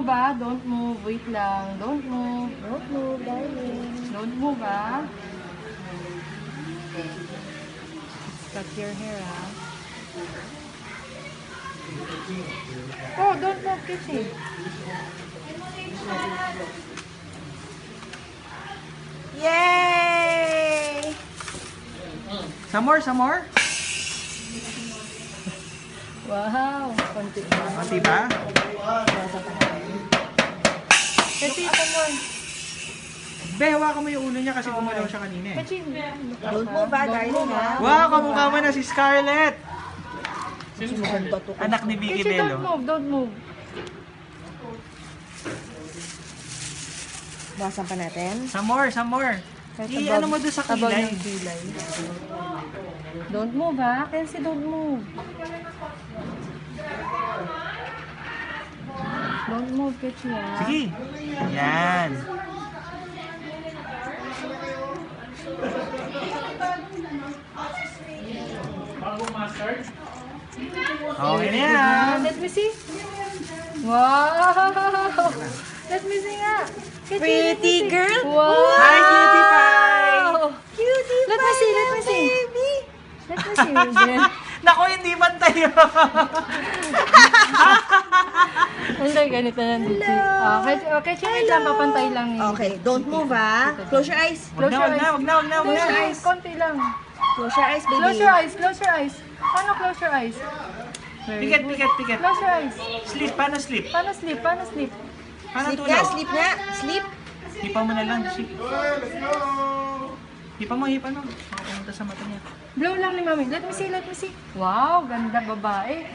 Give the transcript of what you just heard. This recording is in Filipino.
move ah. Don't move. Wait lang. Don't move. Don't move, darling. Don't move ah. Cut your hair ah. Oh, don't move, Kitty. Yay! Some more, some more. Wow. Konti pa. Konti ba? Kasi ito mo. Be, hawakan mo yung ulo niya kasi gumalaw siya kanina eh. Kasi, Don't move, darling, ha? Wow, kamukha mo na si Scarlett! Maganda to. Anak ni Vicky Kasi don't Bello. move, don't move. Bawasan pa natin. Some more, some more. I-ano mo doon sa Above kilay. ng kilay. Don't move ha. Kenzie, don't move. Don't move, Kenzie ha. Sige. Yan. Okay na yan. Let me see. Wow! Let me see nga. Kenzie, let me Pretty see. girl. Wow! Hi, Cutie Pie! Cutie Let me see, let me see. baby. Let me see. Again. Naku, hindi pantay yun. Hindi, ganito na dito. Okay, wait lang, papantay lang yun. Okay, don't move, ha? Close your eyes. Wag na, wag na, wag na, wag na, wag Close na. your eyes, konti lang. Close your eyes, baby. Close your eyes, close your eyes. Paano close your eyes? Very Piket, good. piket, piket. Close your eyes. Sleep, paano sleep? Paano sleep? Paano sleep? Paano Sleep nga, tulog? sleep nga. Sleep. Hipa mo na lang. Sleep. Hipa mo, hipa mo. Makapunta sa mata niya. Blow lang ni Mami. Let me see, let me see. Wow, ganda babae.